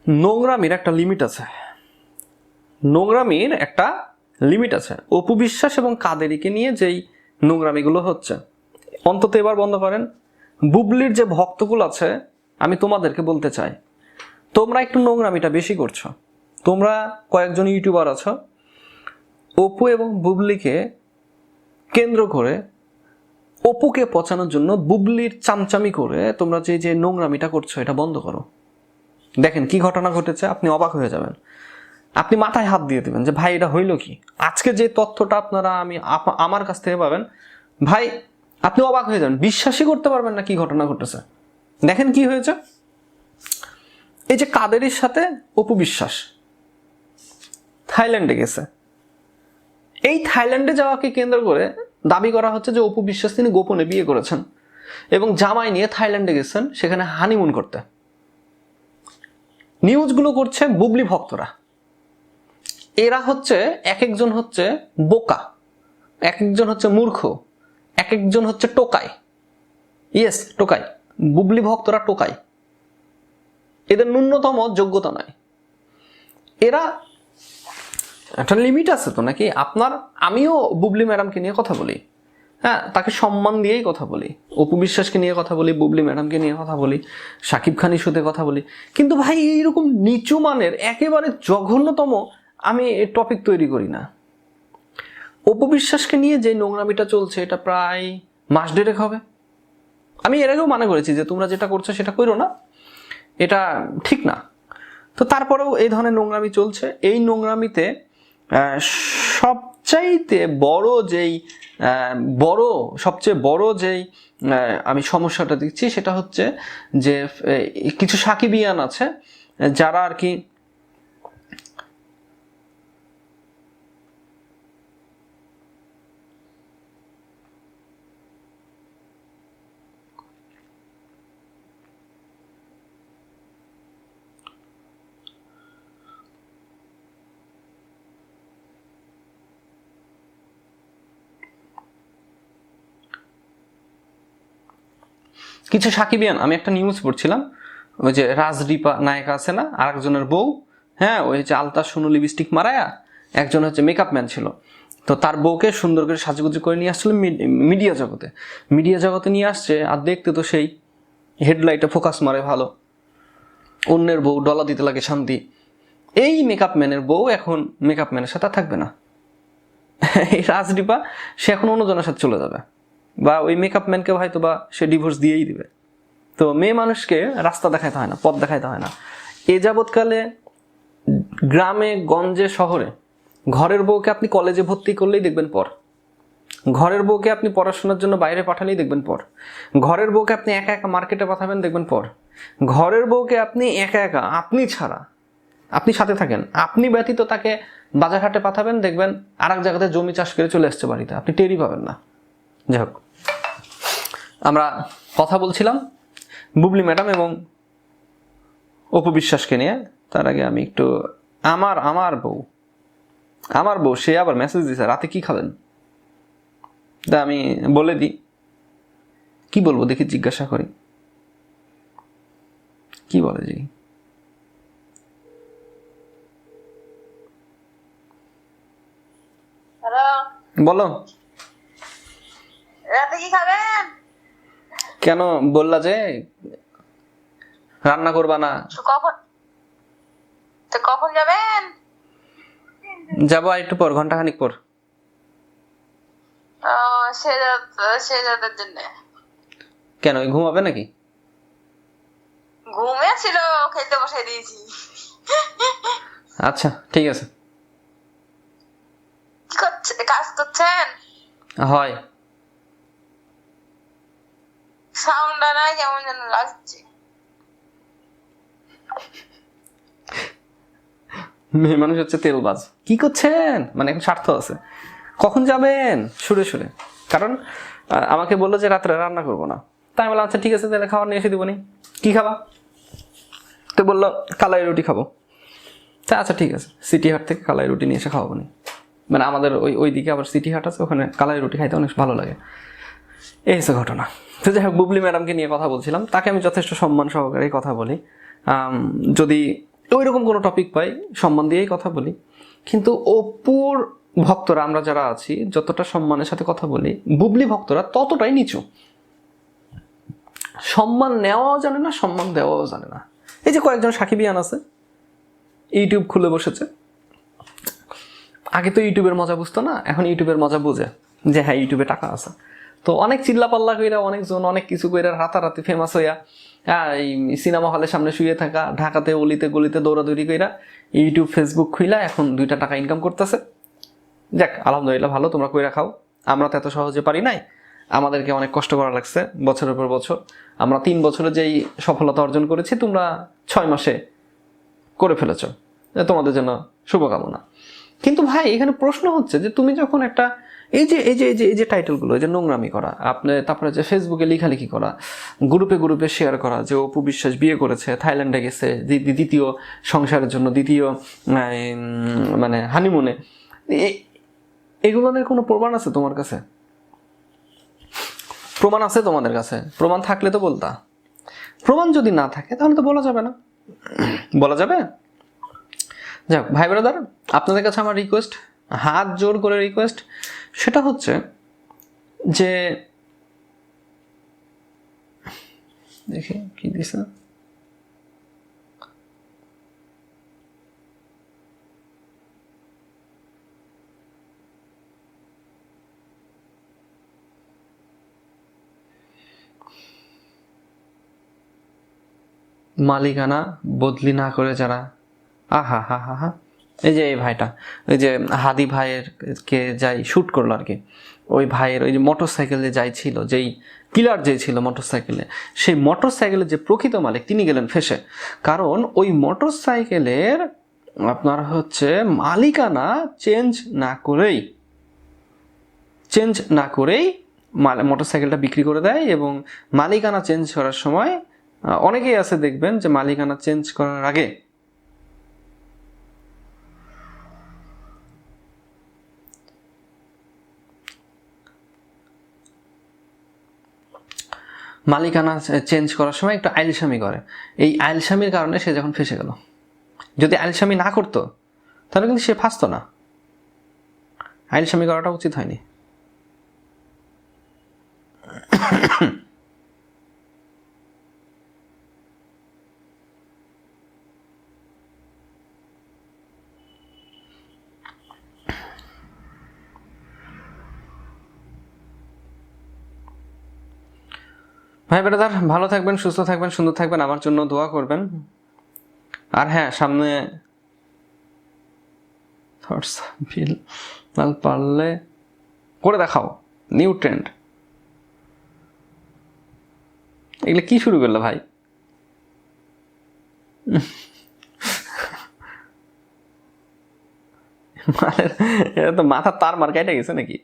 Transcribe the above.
নোংরামির একটা লিমিট আছে। নোংরামির একটা লিমিট আছে। অপু বিশ্বাস এবং কাদেরীকে নিয়ে যেই নোংরামিগুলো হচ্ছে অন্তত এবার বন্ধ করেন। বুবলির যে ভক্তগুলো আছে, আমি তোমাদেরকে বলতে চাই, তোমরা একটু নোংরামিটা বেশি করছো। তোমরা কয়েকজন ইউটিউবার আছো, অপু এবং বুবলিকে কেন্দ্র করে অপুকে পচানোর জন্য বুবলির চামচামি করে তোমরা যে যে নোংরামিটা করছো, এটা বন্ধ করো। দেখেন কি ঘটনা ঘটেছে, আপনি অবাক হয়ে যাবেন। আপনি মাথায় হাত দিয়ে দেবেন যে ভাই এটা হইল কি। আজকে যে তথ্যটা আপনারা আমার কাছ থেকে পাবেন, ভাই আপনি অবাক হয়ে যাবেন, বিশ্বাসই করতে পারবেন না কি ঘটনা ঘটেছে। দেখেন কি হয়েছে। এই যে কাদেরীর সাথে অপু বিশ্বাস থাইল্যান্ডে গেছে, এই থাইল্যান্ডে যাওয়াকে কেন্দ্র করে দাবি করা হচ্ছে যে অপু বিশ্বাস তিনি গোপনে বিয়ে করেছেন এবং জামাই নিয়ে থাইল্যান্ডে গেছেন সেখানে হানিমুন করতে। নিউজগুলো করছে বুবলি ভক্তরা। এরা হচ্ছে এক একজন হচ্ছে বোকা, এক একজন হচ্ছে মূর্খ, এক একজন হচ্ছে টোকাই। ইয়েস, টোকাই। বুবলি ভক্তরা টোকাই, এদের ন্যূনতম যোগ্যতা নাই। এরা একটা লিমিট আছে তো নাকি আপনার। আমিও বুবলি ম্যাডামকে নিয়ে কথা বলি, হ্যাঁ, তাকে সম্মান দিয়েই কথা বলি। অপু বিশ্বাসকে নিয়ে কথা বলি, বুবলি ম্যাডামকে নিয়ে কথা বলি, শাকিব খান ইস্যুতে কথা বলি। কিন্তু ভাই এইরকম নিচু মানের একেবারে জঘন্যতম আমি টপিক তৈরি করি না। অপু বিশ্বাসকে নিয়ে যে নোংরামিটা চলছে এটা প্রায় মাস দেড়েক হবে। আমি এর আগেও মানা করেছি যে তোমরা যেটা করছো সেটা করো না, এটা ঠিক না। তো তারপরেও এই ধরনের নোংরামি চলছে। এই নোংরামিতে সবচাইতে বড় যেই সবচেয়ে বড় যেই আমি সমস্যাটা দেখছি সেটা হচ্ছে যে কিছু সাকিবিয়ান আছে যারা আর কি সাকিবিয়ান, আমি একটা নিউজ পড়ছিলাম, ওই যে রাজদীপা নায়িকা আছে না, আরেকজনের বউ, হ্যাঁ, ওই যে আলতা সোনু লিপস্টিক মারায়া একজন হচ্ছে মেকআপ ম্যান ছিল, তো তার বউকে সুন্দর করে সাজুগুজু করে নিয়ে আসছিল মিডিয়া জগতে নিয়ে আসছে। আর দেখতে তো সেই হেডলাইটে ফোকাস মারে ভালো, অন্যের বউ ডলা দিতে লাগে শান্তি। এই মেকআপ ম্যানের বউ এখন মেকআপ ম্যানের সাথে থাকবে না। এই রাজদীপা সে এখন অন্যজনের সাথে চলে যাবে, বা ওই মেকআপ ম্যানকে হয়তো বা সে ডিভোর্স দিয়েই দিবে। তো মেয়ে মানুষকে রাস্তা দেখাইতে হয় না, পথ দেখাইতে হয় না। এ যাবৎকালে গ্রামে গঞ্জে শহরে ঘরের বউকে আপনি কলেজে ভর্তি করলেই দেখবেন পর, ঘরের বউকে আপনি পড়াশোনার জন্য বাইরে পাঠালেই দেখবেন পর, ঘরের বউকে আপনি একা একা মার্কেটে পাঠাবেন দেখবেন পর, ঘরের বউকে আপনি একা একা আপনি ছাড়া, আপনি সাথে থাকেন, আপনি ব্যতীত তাকে বাজার হাটে পাঠাবেন দেখবেন আর এক জায়গাতে জমি চাষ করে চলে আসছে বাড়িতে, আপনি টেরই পাবেন না। যাই হোক, আমরা কথা বলছিলাম বুবলি ম্যাডাম এবং অপু বিশ্বাসকে নিয়ে। তার আগে আমি একটু আমার বউ সে আবার মেসেজ দিয়েছে রাতে কি খাবেন, তা আমি বলে দিই। কি বলবো দেখি, জিজ্ঞাসা করি কি বলে। জি বলো, রাতে কি খাবেন? কেন বললা যে রান্না করবা না? কখন যাবেন? যাবো আর একটু পর, ঘন্টাখানিক পর। সেজাদের জন্য। কেন ঘুমাবে নাকি? ঘুমিয়েছিল, খেতে বসাই দিয়েছি। আচ্ছা ঠিক আছে। কাজ করছেন? হয়। সাউন্ডটা নাই কেমন যেন লাগছে। মেয়ে মানুষ হচ্ছে তেলবাজ। কি করছেন মানে এখন স্বার্থ আছে, কখন যাবেন সুরে সুরে। কারণ আমাকে বললো যে রাত্রে রান্না করবো না, তাই বললাম আচ্ছা ঠিক আছে তাহলে খাবার নিয়ে এসে দিব নি। কি খাবা? তো বললো কালাই রুটি খাবো। তা আচ্ছা ঠিক আছে, সিটি হাট থেকে কালাই রুটি নিয়ে এসে খাওয়াবো নি। মানে আমাদের ওই দিকে আবার সিটি হাট আছে, ওখানে কালাই রুটি খাইতে অনেক ভালো লাগে। এই হচ্ছে ঘটনা। তো যাই হোক, বুবলি ম্যাডামকে নিয়ে কথা বলছিলাম, তাকে আমি যথেষ্ট সম্মান সহকারে কথা বলি। যদি ওইরকম কোনো টপিক পাই সম্মান দিয়েই কথা বলি। কিন্তু অপুর ভক্তরা আমরা যারা আছি যতটা সম্মানের সাথে কথা বলি, বুবলি ভক্তরা ততটাই নিচু। সম্মান নেওয়াও জানে না, সম্মান দেওয়াও জানে না। এই যে কয়েকজন সাকিবিয়ান আছে, ইউটিউব খুলে বসেছে। আগে তো ইউটিউবের মজা বুঝতো না, এখন ইউটিউবের মজা বুঝে যে হ্যাঁ ইউটিউবে টাকা আছে। তো অনেক চিল্লাপাল্লা কইরা, অনেকজন অনেক কিছু কইরা রাতারাতি ফেমাস হইয়া, এই সিনেমা হলের সামনে শুয়ে থাকা, ঢাকাতে অলিতে গলিতে দৌড়াদৌড়ি কইরা ইউটিউব ফেসবুক খুইলা এখন 2টা টাকা ইনকাম করতেছে। যাক আলহামদুলিল্লাহ, ভালো, তোমরা কইরা খাও। আমরা তো এত সহজে পারি নাই, আমাদেরকে অনেক কষ্ট করা লাগছে বছরের পর বছর। আমরা 3 বছরে যেই সফলতা অর্জন করেছি তোমরা 6 মাসে করে ফেলেছ, তোমাদের জন্য শুভকামনা। কিন্তু ভাই এখানে প্রশ্ন হচ্ছে যে তুমি যখন একটা এই যে টাইটেলগুলো, এই যে নোংরামি করা, আপনি তারপরে যে ফেসবুকে লেখালেখি করা, গ্রুপে গ্রুপে শেয়ার করা যে অপু বিশ্বাস বিয়ে করেছে, থাইল্যান্ডে গেছে দ্বিতীয় সংসারের জন্য, দ্বিতীয় মানে হানিমুনে, এগুলোর কোনো প্রমাণ আছে তোমার কাছে? প্রমাণ আছে তোমাদের কাছে? প্রমাণ থাকলে তো বলতা। প্রমাণ যদি না থাকে তাহলে তো বলা যাবে না। বলা যাবে? যাক ভাই ব্রাদার, আপনাদের কাছে আমার রিকোয়েস্ট, হাত জোর করে রিকোয়েস্ট, সেটা হচ্ছে যে দেখি কি দিছে, মালিকানা বদলি না করে যারা, আহা হা হা হা, এই যে এই ভাইটা, ওই যে হাদি ভাইয়ের কে যাই শ্যুট করলো আর কি, ওই ভাইয়ের ওই যে মোটর সাইকেলে যাই ছিল, যেই কিলার যে ছিল মোটর সাইকেলে, সেই মোটর সাইকেলের যে প্রকৃত মালিক তিনি গেলেন ফেসে। কারণ ওই মোটর সাইকেলের আপনার হচ্ছে মালিকানা চেঞ্জ না করেই মোটর সাইকেলটা বিক্রি করে দেয়। এবং মালিকানা চেঞ্জ করার সময় অনেকেই আছে দেখবেন যে মালিকানা চেঞ্জ করার আগে মালিকানা চেঞ্জ করার সময় একটু আইলসামি করে। এই আইলসামির কারণে সে যখন ফেসে গেল, যদি আইলসামি না করতো তাহলে কিন্তু সে ফাঁসতো না। আইলসামি করাটা উচিত হয়নি। ভাই ব্রাদার, ভালো থাকবেন, সুস্থ থাকবেন, সুন্দর থাকবেন, আমার জন্য দোয়া করবেন। আর হ্যাঁ, সামনে পারলে করে দেখাও নিউ ট্রেন্ড। এগুলো কি শুরু করলো ভাই? এটা তো মাথা তার মার কেটে গেছে নাকি?